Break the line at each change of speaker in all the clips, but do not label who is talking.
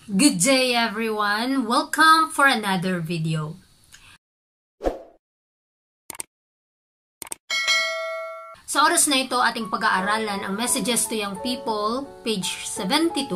Good day everyone! Welcome for another video. Sa oras na ito, ating pag-aaralan ang Messages to Young People, page 72,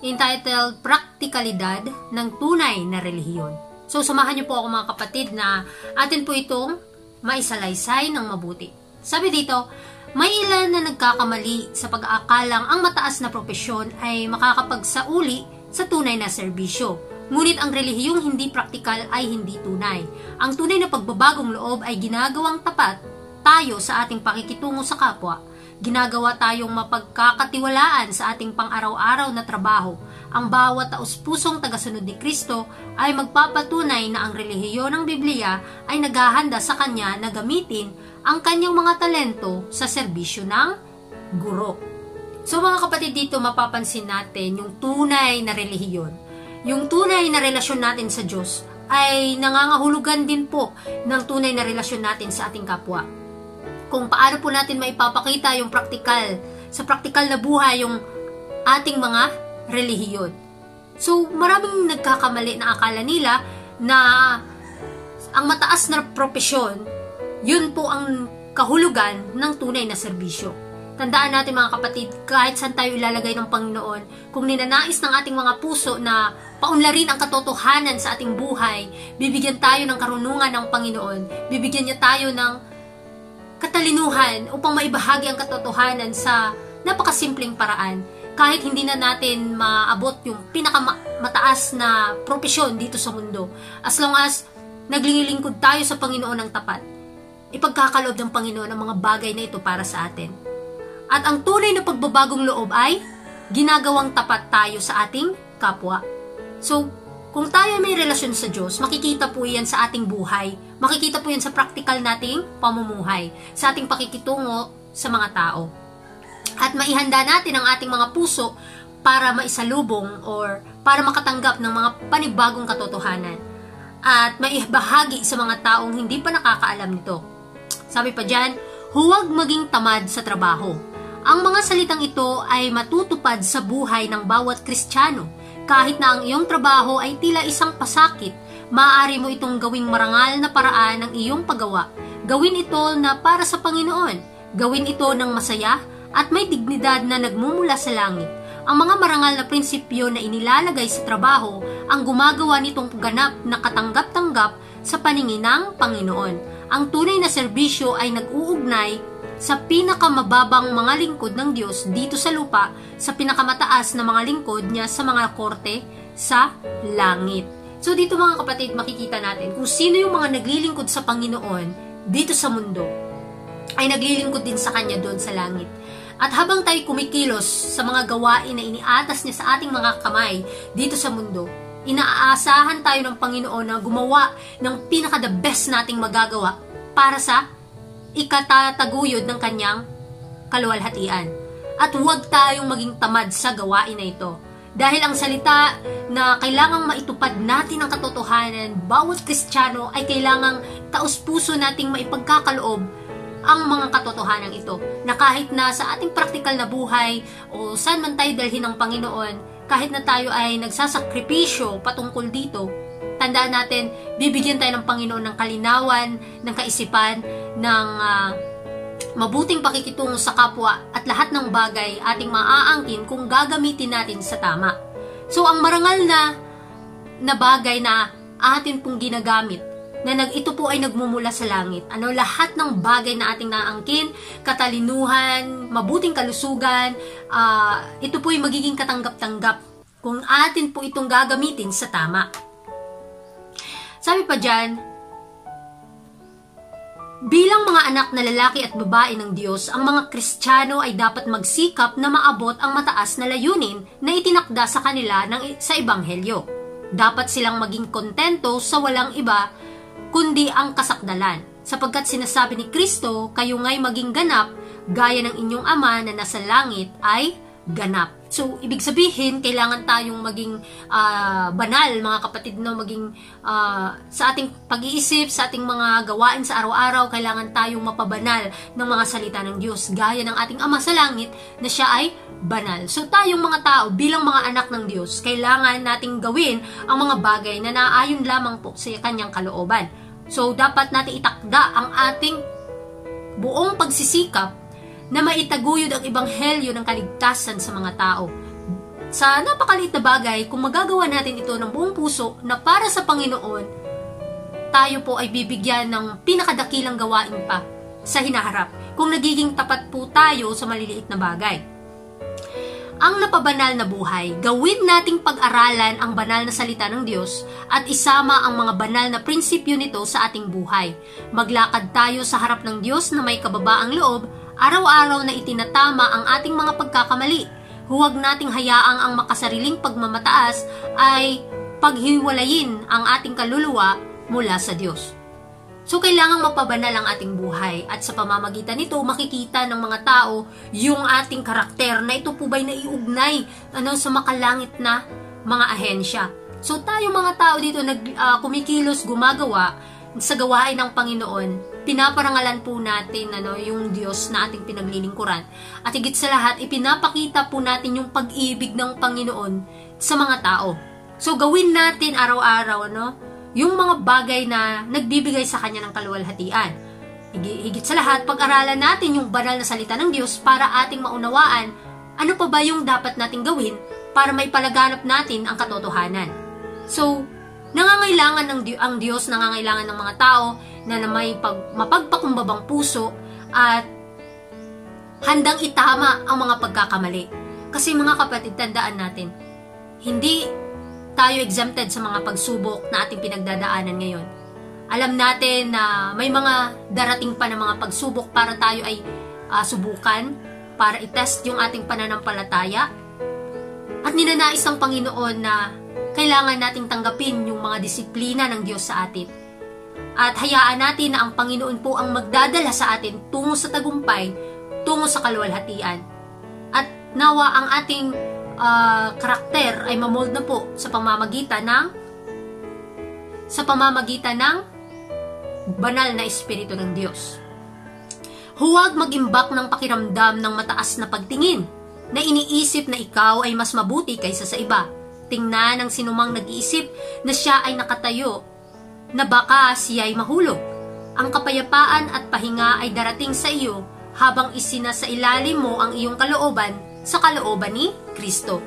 entitled Praktikalidad ng Tunay na Relihiyon. So, samahan niyo po ako mga kapatid na atin po itong maisalaysay ng mabuti. Sabi dito, may ilan na nagkakamali sa pag-aakalang ang mataas na propesyon ay makakapagsauli sa tunay na serbisyo. Ngunit ang relihiyong hindi praktikal ay hindi tunay. Ang tunay na pagbabagong loob ay ginagawang tapat tayo sa ating pakikitungo sa kapwa. Ginagawa tayong mapagkakatiwalaan sa ating pang-araw-araw na trabaho. Ang bawat taus-pusong tagasunod ni Kristo ay magpapatunay na ang relihiyon ng Biblia ay naghahanda sa kanya na gamitin ang kanyang mga talento sa serbisyo ng guro. So mga kapatid, dito mapapansin natin yung tunay na relihiyon. Yung tunay na relasyon natin sa Diyos ay nangangahulugan din po ng tunay na relasyon natin sa ating kapwa. Kung paano po natin maipapakita yung sa praktikal na buhay yung ating mga relihiyon. So, maraming nagkakamali na akala nila na ang mataas na propesyon, yun po ang kahulugan ng tunay na serbisyo. Tandaan natin mga kapatid, kahit saan tayo ilalagay ng Panginoon, kung ninanais ng ating mga puso na paunlarin ang katotohanan sa ating buhay, bibigyan tayo ng karunungan ng Panginoon, bibigyan niya tayo ng katalinuhan upang maibahagi ang katotohanan sa napakasimpleng paraan. Kahit hindi na natin maabot yung pinakamataas na propesyon dito sa mundo, as long as naglilingkod tayo sa Panginoon ng tapat, ipagkakaloob ng Panginoon ang mga bagay na ito para sa atin. At ang tunay na pagbabagong loob ay ginagawang tapat tayo sa ating kapwa. So, kung tayo may relasyon sa Diyos, makikita po yan sa ating buhay. Makikita po yan sa praktikal nating pamumuhay, sa ating pakikitungo sa mga tao. At maihanda natin ang ating mga puso para maisalubong or para makatanggap ng mga panibagong katotohanan. At maibahagi sa mga taong hindi pa nakakaalam nito. Sabi pa dyan, huwag maging tamad sa trabaho. Ang mga salitang ito ay matutupad sa buhay ng bawat Kristiyano. Kahit na ang iyong trabaho ay tila isang pasakit, maaari mo itong gawing marangal na paraan ng iyong paggawa. Gawin ito na para sa Panginoon. Gawin ito ng masaya at may dignidad na nagmumula sa langit. Ang mga marangal na prinsipyo na inilalagay sa trabaho ang gumagawa nitong ganap na katanggap-tanggap sa paningin ng Panginoon. Ang tunay na serbisyo ay nag-uugnay sa pinakamababang mga lingkod ng Diyos dito sa lupa, sa pinakamataas na mga lingkod niya sa mga korte sa langit. So dito mga kapatid, makikita natin kung sino yung mga naglilingkod sa Panginoon dito sa mundo, ay naglilingkod din sa Kanya doon sa langit. At habang tayo kumikilos sa mga gawain na iniatas niya sa ating mga kamay dito sa mundo, inaasahan tayo ng Panginoon na gumawa ng pinaka-the best nating magagawa para sa ikatataguyod ng kanyang kaluwalhatian. At huwag tayong maging tamad sa gawain na ito. Dahil ang salita na kailangang maitupad natin ang katotohanan, bawat Kristiyano ay kailangang taus-puso nating maipagkakaloob ang mga katotohanan ito. Na kahit na sa ating praktikal na buhay o saan man tayo dalhin ng Panginoon, kahit na tayo ay nagsasakripisyo patungkol dito, tandaan natin, bibigyan tayo ng Panginoon ng kalinawan, ng kaisipan, ng mabuting pakikitungo sa kapwa at lahat ng bagay ating maaangkin kung gagamitin natin sa tama. So, ang marangal na bagay na atin pong ginagamit, na ito po ay nagmumula sa langit. Lahat ng bagay na ating naangkin, katalinuhan, mabuting kalusugan, ito po ay magiging katanggap-tanggap kung atin po itong gagamitin sa tama. Sabi pa dyan, bilang mga anak na lalaki at babae ng Diyos, ang mga Kristiyano ay dapat magsikap na maabot ang mataas na layunin na itinakda sa kanila sa Ebanghelyo. Dapat silang maging kontento sa walang iba kundi ang kasakdalan, sapagkat sinasabi ni Kristo, kayo nga'y maging ganap, gaya ng inyong Ama na nasa langit ay ganap. So, ibig sabihin, kailangan tayong maging banal, mga kapatid, no? Maging sa ating pag-iisip, sa ating mga gawain sa araw-araw, kailangan tayong mapabanal ng mga salita ng Diyos, gaya ng ating Ama sa Langit na siya ay banal. So, tayong mga tao, bilang mga anak ng Diyos, kailangan nating gawin ang mga bagay na naayon lamang po sa kanyang kalooban. So, dapat natin itakda ang ating buong pagsisikap na maitaguyod ang ebanghelyo ng kaligtasan sa mga tao. Sa napakaliit na bagay, kung magagawa natin ito ng buong puso na para sa Panginoon, tayo po ay bibigyan ng pinakadakilang gawain pa sa hinaharap kung nagiging tapat po tayo sa maliliit na bagay. Ang napabanal na buhay, gawin nating pag-aralan ang banal na salita ng Diyos at isama ang mga banal na prinsipyo nito sa ating buhay. Maglakad tayo sa harap ng Diyos na may kababaang loob, araw-araw na itinatama ang ating mga pagkakamali. Huwag nating hayaang ang makasariling pagmamataas ay paghiwalayin ang ating kaluluwa mula sa Diyos. So, kailangang mapabanal ang ating buhay at sa pamamagitan nito, makikita ng mga tao yung ating karakter na ito po ba'y naiugnay sa makalangit na mga ahensya. So, tayo mga tao dito kumikilos, gumagawa sa gawain ng Panginoon, pinaparangalan po natin yung Diyos na ating pinaglilingkuran. At higit sa lahat, ipinapakita po natin yung pag-ibig ng Panginoon sa mga tao. So, gawin natin araw-araw, yung mga bagay na nagbibigay sa Kanya ng kaluwalhatian. Higit sa lahat, pag-aralan natin yung banal na salita ng Diyos para ating maunawaan ano pa ba yung dapat nating gawin para maipalaganap natin ang katotohanan. So, nangangailangan ang Diyos, nangangailangan ng mga tao na may mapagpakumbabang puso at handang itama ang mga pagkakamali. Kasi mga kapatid, tandaan natin, hindi tayo exempted sa mga pagsubok na ating pinagdadaanan ngayon. Alam natin na may mga darating pa na mga pagsubok para tayo ay subukan, para itest yung ating pananampalataya. At ninanais ng Panginoon na kailangan nating tanggapin yung mga disiplina ng Diyos sa atin. At hayaan natin na ang Panginoon po ang magdadala sa atin tungo sa tagumpay, tungo sa kaluwalhatian. At nawa ang ating karakter ay mamold na po sa pamamagitan ng banal na Espiritu ng Diyos. Huwag mag-imbak ng pakiramdam ng mataas na pagtingin na iniisip na ikaw ay mas mabuti kaysa sa iba. Tingnan ang sinumang nag-iisip na siya ay nakatayo, na baka siya ay mahulog. Ang kapayapaan at pahinga ay darating sa iyo habang isinasailalim mo ang iyong kalooban sa kalooban ni Kristo.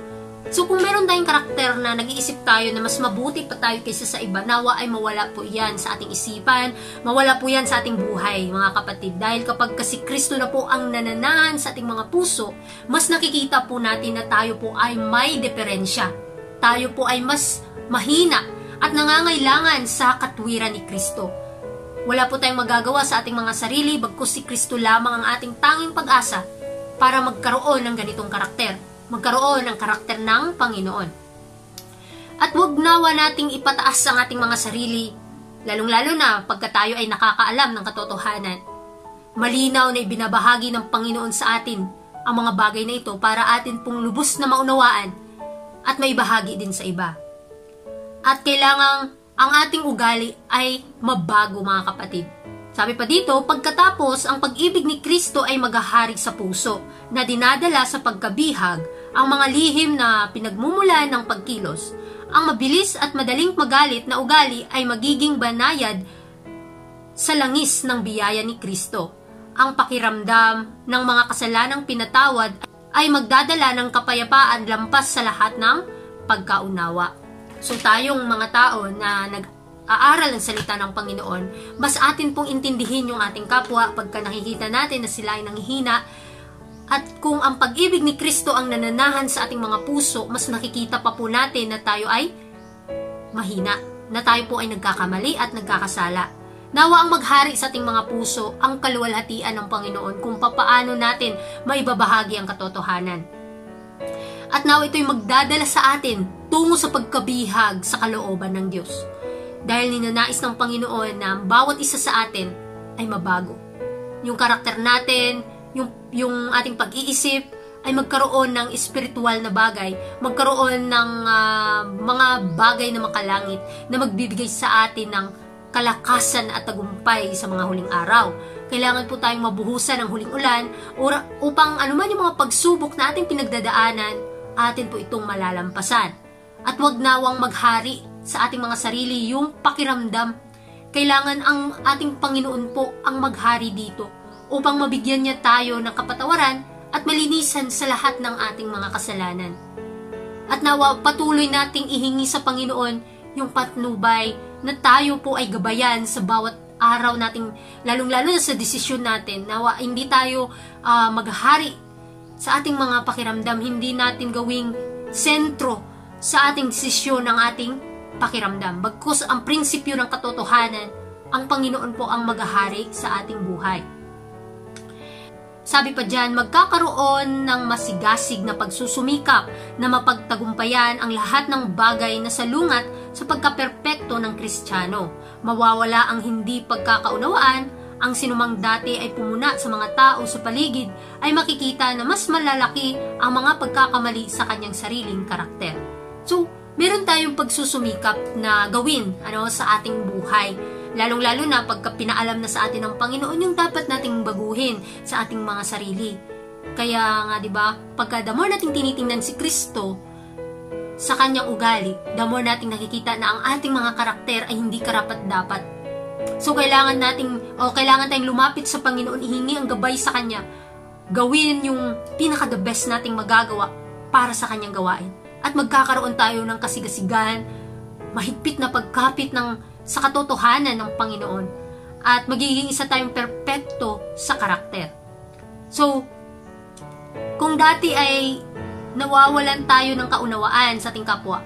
So kung meron tayong karakter na nag-iisip tayo na mas mabuti pa tayo kaysa sa iba, nawa ay mawala po yan sa ating isipan, mawala po yan sa ating buhay, mga kapatid. Dahil kapag kasi Kristo na po ang nananahan sa ating mga puso, mas nakikita po natin na tayo po ay may diferensya. Tayo po ay mas mahina at nangangailangan sa katwiran ni Kristo. Wala po tayong magagawa sa ating mga sarili, bagkus si Kristo lamang ang ating tanging pag-asa para magkaroon ng ganitong karakter, magkaroon ng karakter ng Panginoon. At huwag nawa nating ipataas ang ating mga sarili, lalong-lalo na pagka tayo ay nakakaalam ng katotohanan. Malinaw na ibinabahagi ng Panginoon sa atin ang mga bagay na ito para atin pong lubos na maunawaan at maibahagi din sa iba. At kailangang ang ating ugali ay mabago, mga kapatid. Sabi pa dito, pagkatapos ang pag-ibig ni Kristo ay maghahari sa puso na dinadala sa pagkabihag ang mga lihim na pinagmumulan ng pagkilos. Ang mabilis at madaling magalit na ugali ay magiging banayad sa langis ng biyaya ni Kristo. Ang pakiramdam ng mga kasalanang pinatawad ay magdadala ng kapayapaan lampas sa lahat ng pagkaunawa. So tayong mga tao na nag-aaral ng salita ng Panginoon, mas atin pong intindihin yung ating kapwa pagka nakikita natin na sila ay nanghihina. At kung ang pag-ibig ni Kristo ang nananahan sa ating mga puso, mas nakikita pa po natin na tayo ay mahina, na tayo po ay nagkakamali at nagkakasala. Nawa ang maghari sa ating mga puso ang kaluwalhatian ng Panginoon kung papaano natin maibabahagi ang katotohanan. At nawa ito'y magdadala sa atin tungo sa pagkabihag sa kalooban ng Diyos. Dahil ninanais ng Panginoon na bawat isa sa atin ay mabago. Yung karakter natin, yung ating pag-iisip, ay magkaroon ng espiritual na bagay, magkaroon ng mga bagay na makalangit na magbibigay sa atin ng kalakasan at tagumpay sa mga huling araw. Kailangan po tayong mabuhusan ng huling ulan upang anuman yung mga pagsubok na ating pinagdadaanan, atin po itong malalampasan. At wag nawang maghari sa ating mga sarili yung pakiramdam. Kailangan ang ating Panginoon po ang maghari dito upang mabigyan niya tayo ng kapatawaran at malinisan sa lahat ng ating mga kasalanan. At nawa patuloy nating ihingi sa Panginoon yung patnubay na tayo po ay gabayan sa bawat araw nating, lalong-lalo na sa desisyon natin. Nawa hindi tayo maghari sa ating mga pakiramdam, hindi natin gawing sentro sa ating desisyon ng ating pakiramdam. Bagkus ang prinsipyo ng katotohanan, ang Panginoon po ang maghahari sa ating buhay. Sabi pa dyan, magkakaroon ng masigasig na pagsusumikap na mapagtagumpayan ang lahat ng bagay na salungat sa pagkaperpekto ng Kristiyano. Mawawala ang hindi pagkakaunawaan, ang sinumang dati ay pumuna sa mga tao sa paligid ay makikita na mas malalaki ang mga pagkakamali sa kanyang sariling karakter. So, meron tayong pagsusumikap na gawin sa ating buhay. Lalong-lalo na pagka pinaalam na sa atin ng Panginoon yung dapat nating baguhin sa ating mga sarili. Kaya nga, di ba, pagka the more nating tinitingnan si Kristo sa kanyang ugali, the more nating nakikita na ang ating mga karakter ay hindi karapat-dapat. So, kailangan tayong lumapit sa Panginoon, ihingi ang gabay sa Kanya. Gawin yung pinaka-the best nating magagawa para sa Kanyang gawain. At magkakaroon tayo ng kasigasigan, mahigpit na pagkapit sa katotohanan ng Panginoon. At magiging isa tayong perpekto sa karakter. So, kung dati ay nawawalan tayo ng kaunawaan sa ating kapwa,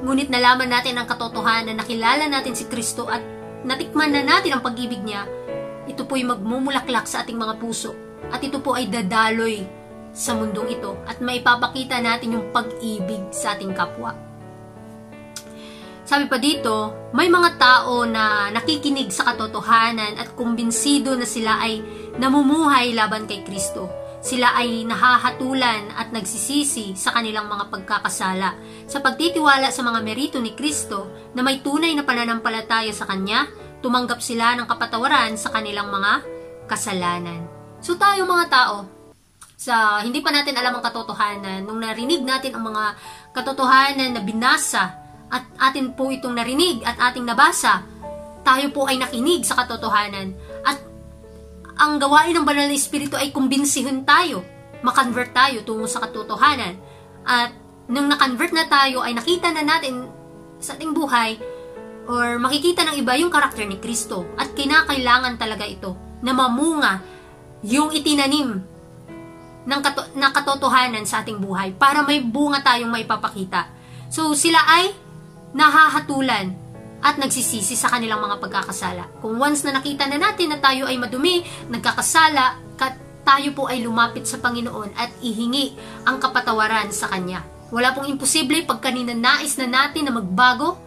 ngunit nalaman natin ang katotohanan, nakilala natin si Kristo at natikman na natin ang pag-ibig niya, ito po'y magmumulaklak sa ating mga puso. At ito po ay dadaloy sa mundong ito at maipapakita natin yung pag-ibig sa ating kapwa. Sabi pa dito, may mga tao na nakikinig sa katotohanan at kumbinsido na sila ay namumuhay laban kay Kristo. Sila ay nahahatulan at nagsisisi sa kanilang mga pagkakasala sa pagtitiwala sa mga merito ni Kristo na may tunay na pananampalataya sa Kanya, tumanggap sila ng kapatawaran sa kanilang mga kasalanan. So tayo mga tao, hindi pa natin alam ang katotohanan, nung narinig natin ang mga katotohanan na binasa at atin po itong narinig at ating nabasa, tayo po ay nakinig sa katotohanan. At ang gawain ng Banal na Espiritu ay kumbinsihin tayo, makonvert tayo tungo sa katotohanan. At nung na-convert na tayo, ay nakita na natin sa ating buhay, or makikita ng iba yung karakter ni Kristo. At kinakailangan talaga ito, na mamunga yung itinanim ng katotohanan sa ating buhay para may bunga tayong maipapakita. So sila ay nahahatulan at nagsisisi sa kanilang mga pagkakasala. Kung once na nakita na natin na tayo ay madumi, nagkakasala, tayo po ay lumapit sa Panginoon at ihingi ang kapatawaran sa Kanya. Wala pong imposible pag kanina nais na natin na magbago,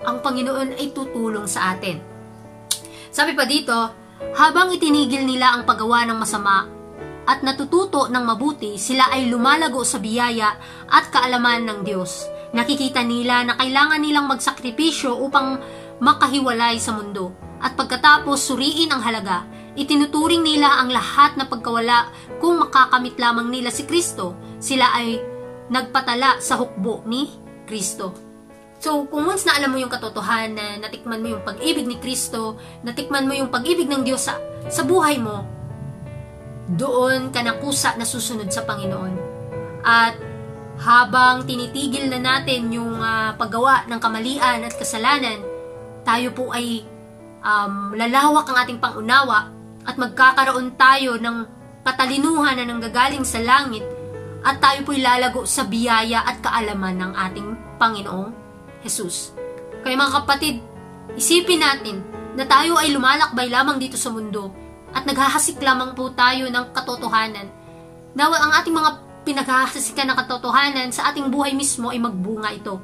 ang Panginoon ay tutulong sa atin. Sabi pa dito, habang itinigil nila ang paggawa ng masama at natututo ng mabuti, sila ay lumalago sa biyaya at kaalaman ng Diyos. Nakikita nila na kailangan nilang magsakripisyo upang makahiwalay sa mundo. At pagkatapos suriin ang halaga, itinuturing nila ang lahat na pagkawala kung makakamit lamang nila si Kristo. Sila ay nagpatala sa hukbo ni Kristo. So, kung once na alam mo yung katotohanan, natikman mo yung pag-ibig ni Kristo, natikman mo yung pag-ibig ng Diyos sa buhay mo, doon ka nakusa na susunod sa Panginoon. At habang tinitigil na natin yung paggawa ng kamalian at kasalanan, tayo po ay lalawak ang ating pangunawa at magkakaroon tayo ng katalinuhan na nanggagaling sa langit at tayo po'y lalago sa biyaya at kaalaman ng ating Panginoong Jesus. Kaya mga kapatid, isipin natin na tayo ay lumalakbay lamang dito sa mundo at naghahasik lamang po tayo ng katotohanan. Nawa ang ating mga pinaghahasikan ng katotohanan sa ating buhay mismo ay magbunga ito.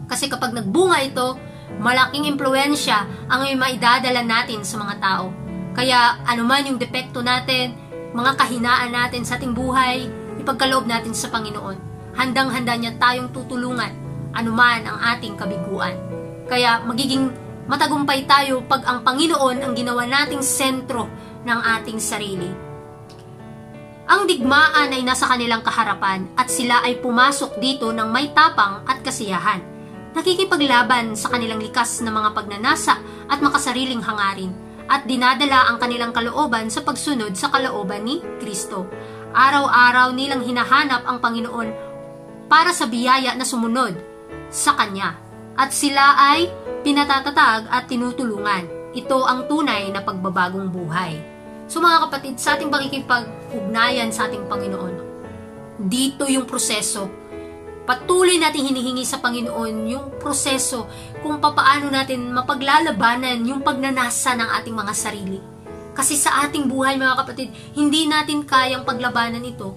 Kasi kapag nagbunga ito, malaking impluensya ang maidadala natin sa mga tao. Kaya anuman yung depekto natin, mga kahinaan natin sa ating buhay, ipagkaloob natin sa Panginoon. Handang-handa niya tayong tutulungan, anuman ang ating kabiguan. Kaya magiging matagumpay tayo pag ang Panginoon ang ginawa nating sentro ng ating sarili. Ang digmaan ay nasa kanilang kaharapan at sila ay pumasok dito ng may tapang at kasiyahan. Nakikipaglaban sa kanilang likas na mga pagnanasa at makasariling hangarin at dinadala ang kanilang kalooban sa pagsunod sa kalooban ni Kristo. Araw-araw nilang hinahanap ang Panginoon para sa biyaya na sumunod sa Kanya at sila ay pinatatatag at tinutulungan. Ito ang tunay na pagbabagong buhay. So mga kapatid, sa ating pakikipag-ugnayan sa ating Panginoon, dito yung proseso. Patuloy natin hinihingi sa Panginoon yung proseso kung papaano natin mapaglalabanan yung pagnanasa ng ating mga sarili. Kasi sa ating buhay mga kapatid, hindi natin kayang paglabanan ito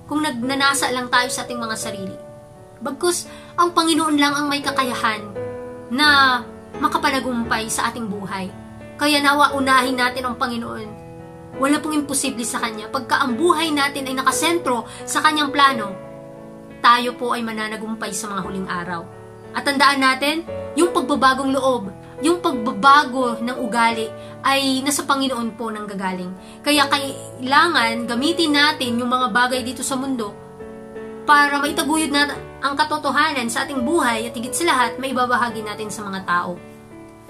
kung nagnanasa lang tayo sa ating mga sarili. Bagkus, ang Panginoon lang ang may kakayahan na makapanagumpay sa ating buhay. Kaya nawa unahin natin ang Panginoon. Wala pong imposible sa Kanya. Pagka ang buhay natin ay nakasentro sa Kanyang plano, tayo po ay mananagumpay sa mga huling araw. At tandaan natin, yung pagbabagong loob, yung pagbabago ng ugali ay nasa Panginoon po nang gagaling. Kaya kailangan gamitin natin yung mga bagay dito sa mundo para maitaguyod na ang katotohanan sa ating buhay at higit sa lahat, maibabahagi natin sa mga tao.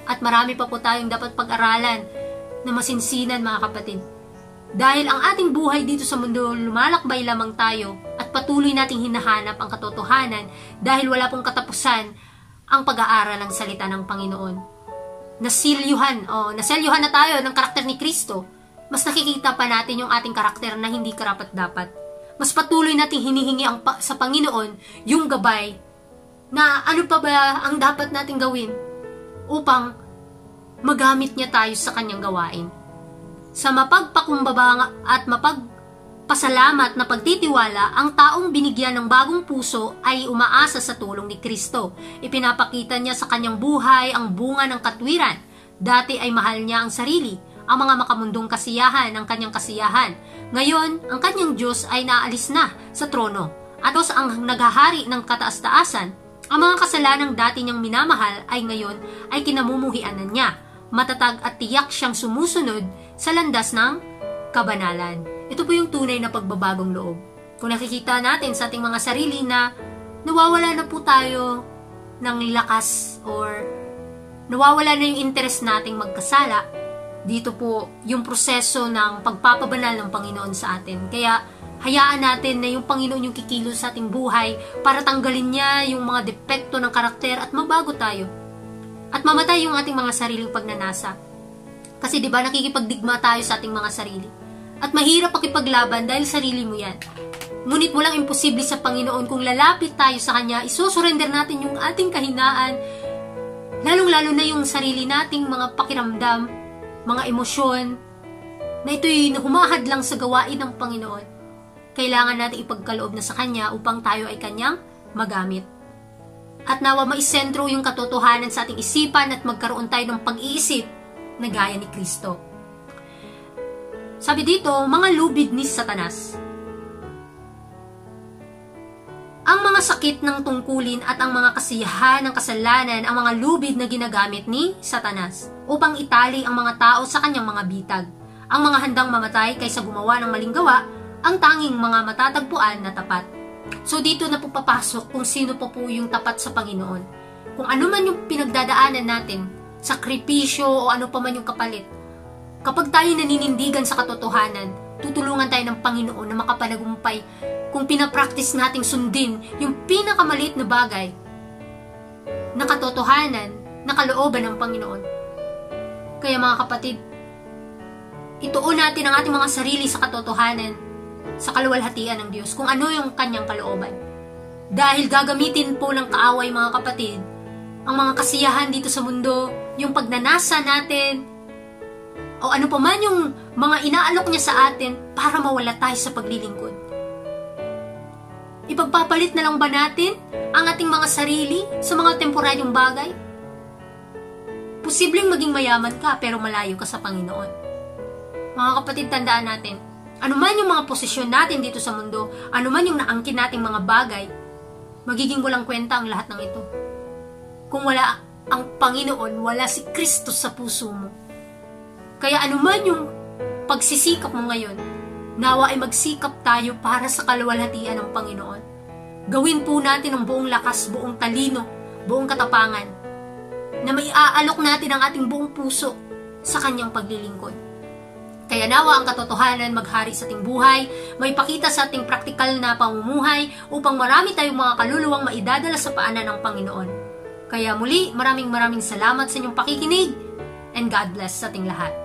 At marami pa po tayong dapat pag-aralan na masinsinan mga kapatid. Dahil ang ating buhay dito sa mundo, lumalakbay lamang tayo at patuloy nating hinahanap ang katotohanan dahil wala pong katapusan ang pag-aaral ng salita ng Panginoon. Naselyuhan na tayo ng karakter ni Kristo. Mas nakikita pa natin yung ating karakter na hindi karapat-dapat. Mas patuloy nating hinihingi sa Panginoon yung gabay na ano pa ba ang dapat nating gawin upang magamit niya tayo sa kanyang gawain. Sa mapagpakumbaba at mapagpasalamat na pagtitiwala, ang taong binigyan ng bagong puso ay umaasa sa tulong ni Kristo. Ipinapakita niya sa kanyang buhay ang bunga ng katwiran. Dati ay mahal niya ang sarili, ang mga makamundong kasiyahan ng kanyang kasiyahan. Ngayon, ang kanyang Diyos ay naalis na sa trono. At Diyos ang naghahari ng kataas-taasan. Ang mga kasalanang dati niyang minamahal ay ngayon ay kinamumuhianan niya. Matatag at tiyak siyang sumusunod sa landas ng kabanalan. Ito po yung tunay na pagbabagong loob. Kung nakikita natin sa ating mga sarili na nawawala na po tayo ng lakas or nawawala na yung interest nating magkasala, dito po yung proseso ng pagpapabanal ng Panginoon sa atin. Kaya hayaan natin na yung Panginoon yung kikilos sa ating buhay para tanggalin niya yung mga depekto ng karakter at mabago tayo. At mamatay yung ating mga sariling pagnanasa. Kasi diba nakikipagdigma tayo sa ating mga sarili. At mahirap pakipaglaban dahil sarili mo yan. Ngunit walang imposible sa Panginoon kung lalapit tayo sa Kanya, isusurrender natin yung ating kahinaan, lalong-lalo na yung sarili nating mga pakiramdam, mga emosyon, na ito'y humahad lang sa gawain ng Panginoon. Kailangan natin ipagkaloob na sa Kanya upang tayo ay Kanyang magamit. At nawa maisentro yung katotohanan sa ating isipan at magkaroon tayo ng pag-iisip na gaya ni Kristo. Sabi dito, mga lubid ni Satanas. Ang mga sakit ng tungkulin at ang mga kasiyahan ng kasalanan ang mga lubid na ginagamit ni Satanas upang itali ang mga tao sa kanyang mga bitag. Ang mga handang mamatay kaysa gumawa ng maling gawa, ang tanging mga matatagpuan na tapat. So dito na po papasok kung sino po yung tapat sa Panginoon. Kung ano man yung pinagdadaanan natin, sakripisyo o ano pa man yung kapalit. Kapag tayo naninindigan sa katotohanan, tutulungan tayo ng Panginoon na makapanagumpay kung pinapractice nating sundin yung pinakamaliit na bagay na katotohanan, na kalooban ng Panginoon. Kaya mga kapatid, ituon natin ang ating mga sarili sa katotohanan, sa kaluwalhatian ng Diyos, kung ano yung kanyang kalooban. Dahil gagamitin po ng kaaway mga kapatid, ang mga kasiyahan dito sa mundo, yung pagnanasa natin, o ano pa man yung mga inaalok niya sa atin para mawala tayo sa paglilingkod. Ipagpapalit na lang ba natin ang ating mga sarili sa mga temporaryong bagay? Posibleng maging mayaman ka pero malayo ka sa Panginoon. Mga kapatid, tandaan natin, Ano man yung mga posisyon natin dito sa mundo, ano man yung naangkin nating mga bagay, magiging walang kwenta ang lahat ng ito. Kung wala ang Panginoon, wala si Kristo sa puso mo. Kaya ano man yung pagsisikap mo ngayon, nawa ay magsikap tayo para sa kaluwalhatian ng Panginoon. Gawin po natin ang buong lakas, buong talino, buong katapangan, na maiaalok natin ang ating buong puso sa kanyang paglilingkod. Kaya nawa ang katotohanan maghari sa ating buhay, may pakita sa ating praktikal na pamumuhay upang marami tayong mga kaluluwang maidadala sa paanan ng Panginoon. Kaya muli, maraming salamat sa inyong pakikinig and God bless sa ating lahat.